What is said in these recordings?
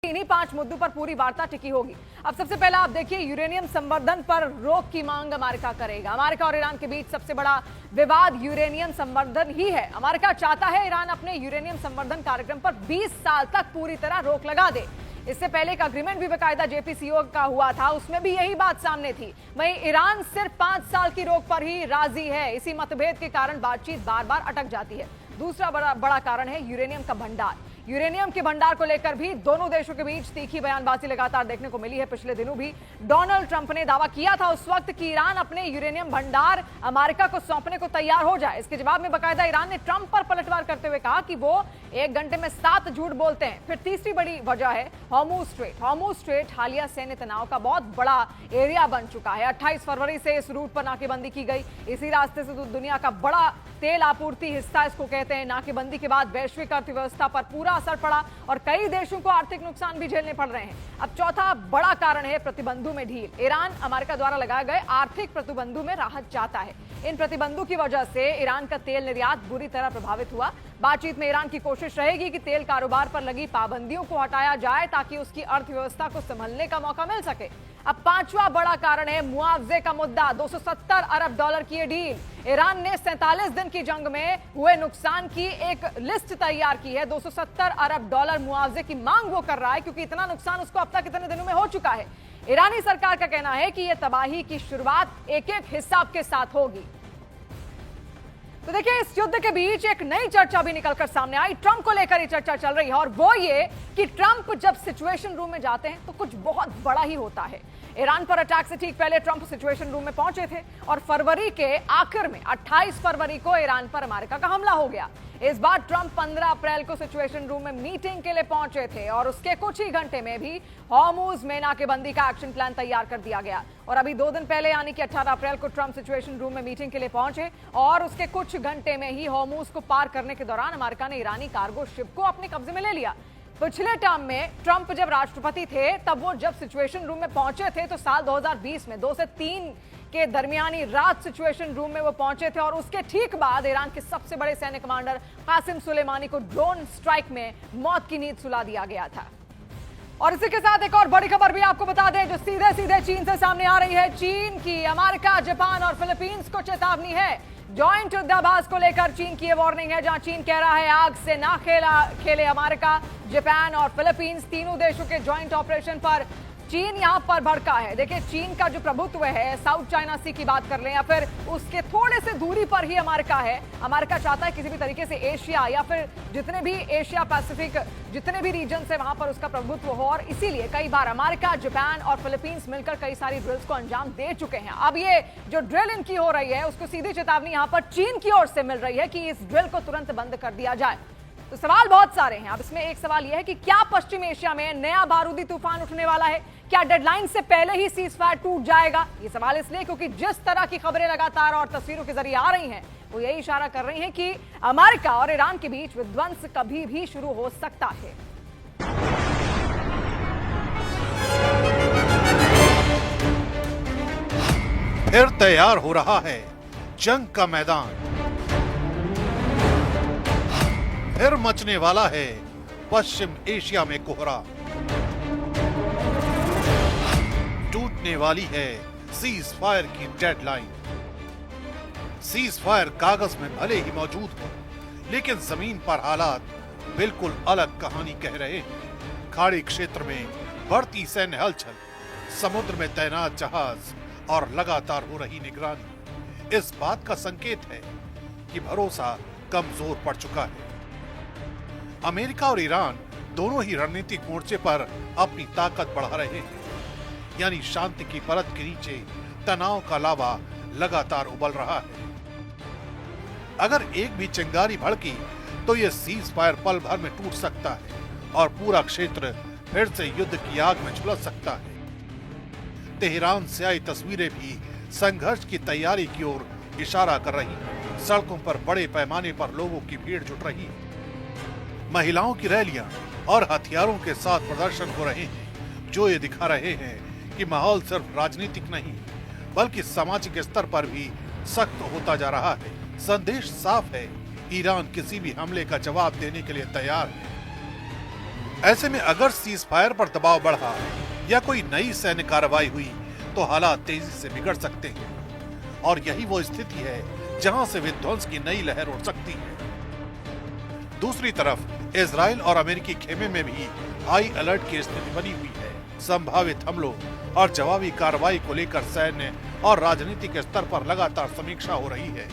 इन्हीं 5 मुद्दों पर पूरी वार्ता टिकी होगी। अब सबसे पहला आप देखिए, यूरेनियम संवर्धन पर रोक की मांग अमेरिका करेगा। अमेरिका और ईरान के बीच सबसे बड़ा विवाद यूरेनियम संवर्धन ही है। अमेरिका चाहता है ईरान अपने यूरेनियम संवर्धन कार्यक्रम पर 20 साल तक पूरी तरह रोक लगा दे। इससे पहले एक अग्रीमेंट भी बाकायदा JPCPO का हुआ था, उसमें भी यही बात सामने थी। वहीं ईरान सिर्फ 5 साल की रोक पर ही राजी है। इसी मतभेद के कारण बातचीत बार बार अटक जाती है। दूसरा बड़ा कारण है यूरेनियम का भंडार। यूरेनियम के भंडार को लेकर भी दोनों देशों के बीच तीखी बयानबाजी लगातार देखने को मिली है। पिछले दिनों भी डोनाल्ड ट्रंप ने दावा किया था उस वक्त कि ईरान अपने यूरेनियम भंडार अमेरिका को सौंपने को तैयार हो जाए। इसके जवाब में बाकायदा ईरान ने ट्रंप पर पलटवार करते हुए कहा कि वो 1 घंटे में 7 झूठ बोलते हैं। फिर तीसरी बड़ी वजह है हॉर्मुज स्ट्रेट। हॉर्मुज स्ट्रेट हालिया सैन्य तनाव का बहुत बड़ा एरिया बन चुका है। 28 फरवरी से इस रूट पर नाकेबंदी की गई। इसी रास्ते से दुनिया का बड़ा तेल आपूर्ति हिस्सा इसको कहते हैं। नाकेबंदी के बाद वैश्विक अर्थव्यवस्था पर पूरा असर पड़ा और कई देशों को आर्थिक नुकसान भी झेलने पड़ रहे हैं। अब चौथा बड़ा कारण है प्रतिबंधों में ढील। ईरान अमेरिका द्वारा लगाए गए आर्थिक प्रतिबंधों में राहत चाहता है। इन प्रतिबंधों की वजह से ईरान का तेल निर्यात बुरी तरह प्रभावित हुआ। बातचीत में ईरान की कोशिश रहेगी कि तेल कारोबार पर लगी पाबंदियों को हटाया जाए ताकि उसकी अर्थव्यवस्था को संभलने का मौका मिल सके। अब पांचवा बड़ा कारण है मुआवजे का मुद्दा। $270 अरब की ये डील। ईरान ने 47 दिन की जंग में हुए नुकसान की एक लिस्ट तैयार की है। $270 अरब मुआवजे की मांग वो कर रहा है क्योंकि इतना नुकसान उसको अब तक इतने दिनों में हो चुका है। ईरानी सरकार का कहना है कि यह तबाही की शुरुआत एक-एक हिसाब के साथ होगी। तो देखिए, इस युद्ध के बीच एक नई चर्चा भी निकलकर सामने आई। ट्रंप को लेकर ये चर्चा चल रही है और वो ये कि ट्रंप जब सिचुएशन रूम में जाते हैं तो कुछ बहुत बड़ा ही होता है। ईरान पर अटैक से ठीक पहले ट्रंप सिचुएशन रूम में पहुंचे थे और फरवरी के आखिर में 28 फरवरी को ईरान पर अमेरिका का हमला हो गया। इस बार ट्रंप 15 अप्रैल को सिचुएशन रूम में मीटिंग के लिए पहुंचे थे और उसके कुछ ही घंटे में भी हॉर्मुज में नाकेबंदी का एक्शन प्लान तैयार कर दिया गया। और अभी 2 दिन पहले यानी कि 18 अप्रैल को ट्रंप सिचुएशन रूम में मीटिंग के लिए पहुंचे और उसके कुछ घंटे में ही हॉर्मुज को पार करने के दौरान अमेरिका ने ईरानी कार्गो शिप को अपने कब्जे में ले लिया। पिछले टर्म में ट्रंप जब राष्ट्रपति थे तब वो जब सिचुएशन रूम में पहुंचे थे तो साल 2020 में 2 से 3 के दरमियानी रात सिचुएशन रूम में वो पहुंचे थे और उसके ठीक बाद ईरान के सबसे बड़े सैन्य कमांडर कासिम सुलेमानी को ड्रोन स्ट्राइक में मौत की नींद सुला दिया गया था। और इसी के साथ एक और बड़ी खबर भी आपको बता दें जो सीधे सीधे चीन से सामने आ रही है। चीन की अमेरिका, जापान और फिलीपींस को चेतावनी है। जॉइंट युद्धाभ्यास को लेकर चीन की वार्निंग है, जहां चीन कह रहा है आग से ना खेले अमेरिका, जापान और फिलीपींस। तीनों देशों के जॉइंट ऑपरेशन पर चीन यहां पर भड़का है। देखिए, चीन का जो प्रभुत्व है, साउथ चाइना सी की बात कर लें या फिर उसके थोड़े से दूरी पर ही अमेरिका है। अमेरिका चाहता है किसी भी तरीके से एशिया या फिर जितने भी एशिया पैसिफिक जितने भी रीजन है वहां पर उसका प्रभुत्व हो और इसीलिए कई बार अमेरिका, जापान और फिलीपींस मिलकर कई सारी ड्रिल्स को अंजाम दे चुके हैं। अब ये जो ड्रिल इनकी हो रही है उसको सीधी चेतावनी यहां पर चीन की ओर से मिल रही है कि इस ड्रिल को तुरंत बंद कर दिया जाए। तो सवाल बहुत सारे हैं। अब इसमें एक सवाल यह है कि क्या पश्चिम एशिया में नया बारूदी तूफान उठने वाला है? क्या डेडलाइन से पहले ही सीजफायर टूट जाएगा? ये सवाल इसलिए क्योंकि जिस तरह की खबरें लगातार और तस्वीरों के जरिए आ रही हैं वो यही इशारा कर रही हैं कि अमेरिका और ईरान के बीच विध्वंस कभी भी शुरू हो सकता है। फिर तैयार हो रहा है जंग का मैदान। फिर मचने वाला है पश्चिम एशिया में कोहरा। टूटने वाली है सीज फायर की डेडलाइन। सीज फायर कागज में भले ही मौजूद हो लेकिन जमीन पर हालात बिल्कुल अलग कहानी कह रहे हैं। खाड़ी क्षेत्र में बढ़ती सैन्य हलचल, समुद्र में तैनात जहाज और लगातार हो रही निगरानी इस बात का संकेत है कि भरोसा कमजोर पड़ चुका है। अमेरिका और ईरान दोनों ही रणनीतिक मोर्चे पर अपनी ताकत बढ़ा रहे हैं, यानी शांति की परत के नीचे तनाव का लावा लगातार उबल रहा है। अगर एक भी चिंगारी भड़की तो यह सीज फायर पल भर में टूट सकता है और पूरा क्षेत्र फिर से युद्ध की आग में झुलस सकता है। तेहरान से आई तस्वीरें भी संघर्ष की तैयारी की ओर इशारा कर रही हैं। सड़कों पर बड़े पैमाने पर लोगों की भीड़ जुट रही है। महिलाओं की रैलियां और हथियारों के साथ प्रदर्शन हो रहे हैं जो ये दिखा रहे हैं कि माहौल सिर्फ राजनीतिक नहीं बल्कि सामाजिक स्तर पर भी सख्त होता जा रहा है। संदेश साफ है, ईरान किसी भी हमले का जवाब देने के लिए तैयार है। ऐसे में अगर सीज फायर पर दबाव बढ़ा या कोई नई सैन्य कार्रवाई हुई तो हालात तेजी से बिगड़ सकते हैं और यही वो स्थिति है जहां से विध्वंस की नई लहर उठ सकती है। दूसरी तरफ इजराइल और अमेरिकी खेमे में भी हाई अलर्ट की स्थिति बनी हुई है। संभावित हमलों और जवाबी कार्रवाई को लेकर सैन्य और राजनीतिक स्तर पर लगातार समीक्षा हो रही है।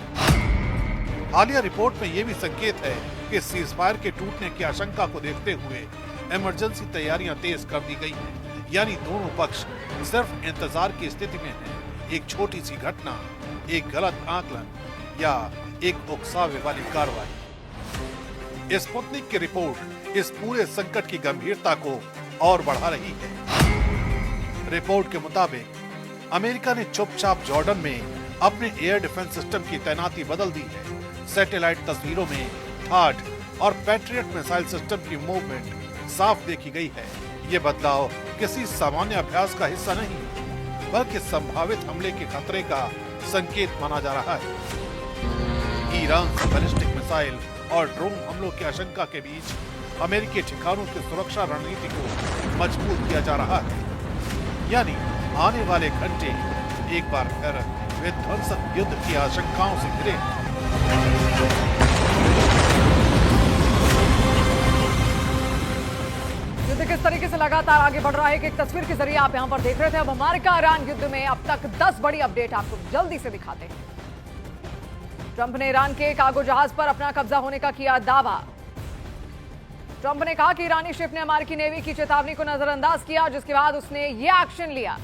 हालिया रिपोर्ट में ये भी संकेत है कि सीज फायर के टूटने की आशंका को देखते हुए इमरजेंसी तैयारियां तेज कर दी गई हैं। यानी दोनों पक्ष सिर्फ इंतजार की स्थिति में हैं। एक छोटी सी घटना, एक गलत आकलन या एक उकसावे वाली कार्रवाई। स्पुतनिक की रिपोर्ट इस पूरे संकट की गंभीरता को और बढ़ा रही है। रिपोर्ट के मुताबिक अमेरिका ने चुपचाप जॉर्डन में अपने एयर डिफेंस सिस्टम की तैनाती बदल दी है। सैटेलाइट तस्वीरों में थाड और पैट्रियट मिसाइल सिस्टम की मूवमेंट साफ देखी गई है। ये बदलाव किसी सामान्य अभ्यास का हिस्सा नहीं, बल्कि संभावित हमले के खतरे का संकेत माना जा रहा है। ईरान से बैलिस्टिक मिसाइल और ड्रोन हमलों की आशंका के बीच अमेरिकी ठिकानों की सुरक्षा रणनीति को मजबूत किया जा रहा है। यानी आने वाले घंटे एक बार फिर विध्वंसक युद्ध की आशंकाओं से घिरे। युद्ध किस तरीके से लगातार आगे बढ़ रहा है कि एक तस्वीर के जरिए आप यहां पर देख रहे थे। अब अमेरिका ईरान युद्ध में अब तक 10 बड़ी अपडेट आपको जल्दी से दिखाते हैं। ट्रंप ने ईरान के कार्गो जहाज पर अपना कब्जा होने का किया दावा। ट्रंप ने कहा कि ईरानी शिप ने अमेरिकी नेवी की चेतावनी को नजरअंदाज किया, जिसके बाद उसने ये एक्शन लिया।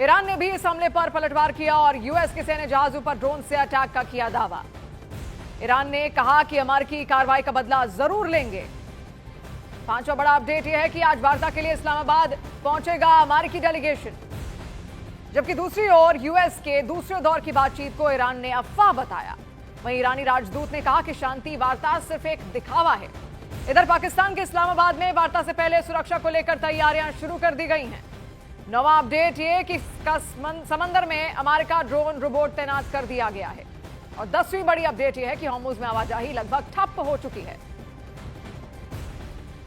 ईरान ने भी इस हमले पर पलटवार किया और यूएस के सैन्य जहाजों पर ड्रोन से अटैक का किया दावा। ईरान ने कहा कि अमेरिकी कार्रवाई का बदला जरूर लेंगे। पांचवा बड़ा अपडेट यह है कि आज वार्ता के लिए इस्लामाबाद पहुंचेगा अमेरिकी डेलीगेशन, जबकि दूसरी ओर यूएस के दूसरे दौर की बातचीत को ईरान ने अफवाह बताया। वहीं ईरानी राजदूत ने कहा कि शांति वार्ता सिर्फ एक दिखावा है। इधर पाकिस्तान के इस्लामाबाद में वार्ता से पहले सुरक्षा को लेकर तैयारियां शुरू कर दी गई हैं। नवा अपडेट ये कि समंदर में अमेरिका ड्रोन रोबोट तैनात कर दिया गया है। और 10वीं बड़ी अपडेट यह है कि हॉर्मुज़ में आवाजाही लगभग ठप हो चुकी है।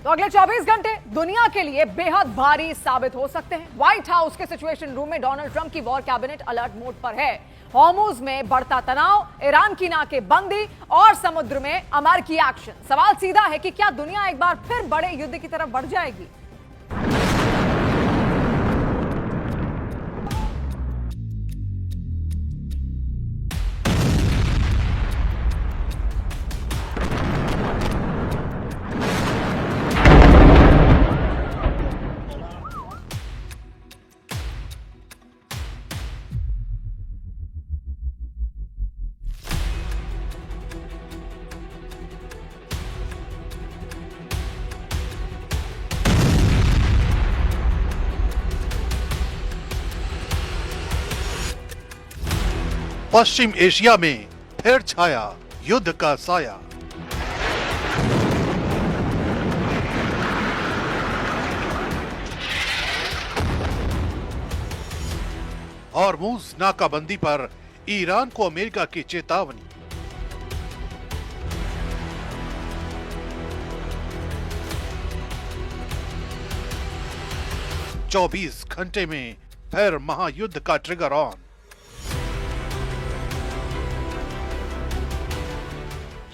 तो अगले 24 घंटे दुनिया के लिए बेहद भारी साबित हो सकते हैं। व्हाइट हाउस के सिचुएशन रूम में डोनाल्ड ट्रंप की वॉर कैबिनेट अलर्ट मोड पर है। हॉर्मुज़ में बढ़ता तनाव, ईरान की नाकेबंदी और समुद्र में अमेरिकी एक्शन। सवाल सीधा है कि क्या दुनिया एक बार फिर बड़े युद्ध की तरफ बढ़ जाएगी? पश्चिम एशिया में फिर छाया युद्ध का साया। हॉर्मुज़ नाकाबंदी पर ईरान को अमेरिका की चेतावनी। चौबीस घंटे में फिर महायुद्ध का ट्रिगर ऑन।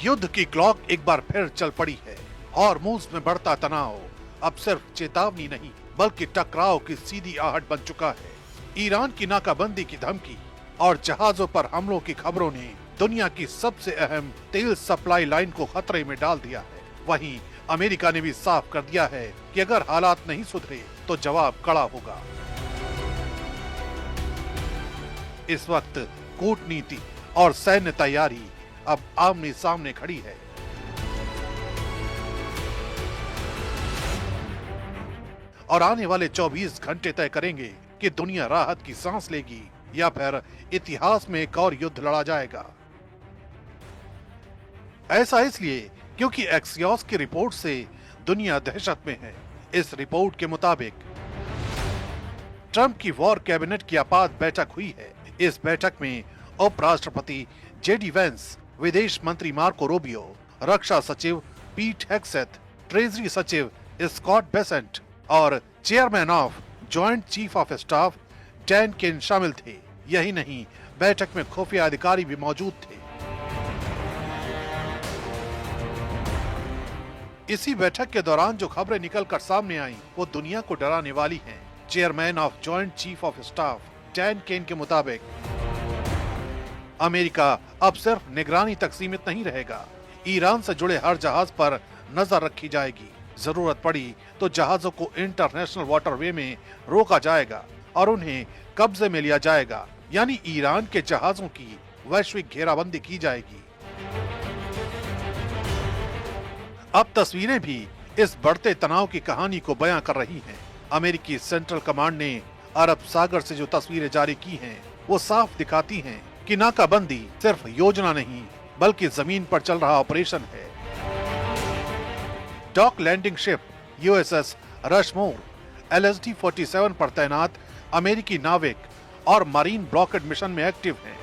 युद्ध की क्लॉक एक बार फिर चल पड़ी है। हॉर्मुज़ में बढ़ता तनाव अब सिर्फ चेतावनी नहीं, बल्कि टकराव की सीधी आहट बन चुका है। ईरान की नाकाबंदी की धमकी और जहाजों पर हमलों की खबरों ने दुनिया की सबसे अहम तेल सप्लाई लाइन को खतरे में डाल दिया है। वहीं अमेरिका ने भी साफ कर दिया है कि अगर हालात नहीं सुधरे तो जवाब कड़ा होगा। इस वक्त कूटनीति और सैन्य तैयारी अब आमने सामने खड़ी है। और आने वाले 24 घंटे तय करेंगे कि दुनिया राहत की सांस लेगी या फिर इतिहास में एक और युद्ध लड़ा जाएगा। ऐसा इसलिए क्योंकि एक्सियोस की रिपोर्ट से दुनिया दहशत में है। इस रिपोर्ट के मुताबिक ट्रंप की वॉर कैबिनेट की आपात बैठक हुई है। इस बैठक में उपराष्ट्रपति जेडी वेंस, विदेश मंत्री मार्को रूबियो, रक्षा सचिव पीट हेग्सेथ, ट्रेजरी सचिव स्कॉट बेसेंट और chairman of joint chief of staff Dan Caine शामिल थे। यही नहीं, बैठक में खुफिया अधिकारी भी मौजूद थे। इसी बैठक के दौरान जो खबरें निकलकर सामने आईं, वो दुनिया को डराने वाली हैं। Chairman of joint chief of staff Dan Caine के मुताबिक अमेरिका अब सिर्फ निगरानी तक सीमित नहीं रहेगा। ईरान से जुड़े हर जहाज पर नजर रखी जाएगी। जरूरत पड़ी तो जहाजों को इंटरनेशनल वाटरवे में रोका जाएगा और उन्हें कब्जे में लिया जाएगा, यानी ईरान के जहाजों की वैश्विक घेराबंदी की जाएगी। अब तस्वीरें भी इस बढ़ते तनाव की कहानी को बयां कर रही हैं। अमेरिकी सेंट्रल कमांड ने अरब सागर से जो तस्वीरें जारी की हैं, वो साफ दिखाती हैं कि नाकाबंदी सिर्फ योजना नहीं बल्कि जमीन पर चल रहा ऑपरेशन है। Dock landing ship USS Rushmore LSD-47 पर तैनात अमेरिकी नाविक और मरीन ब्लॉकेड मिशन में एक्टिव हैं।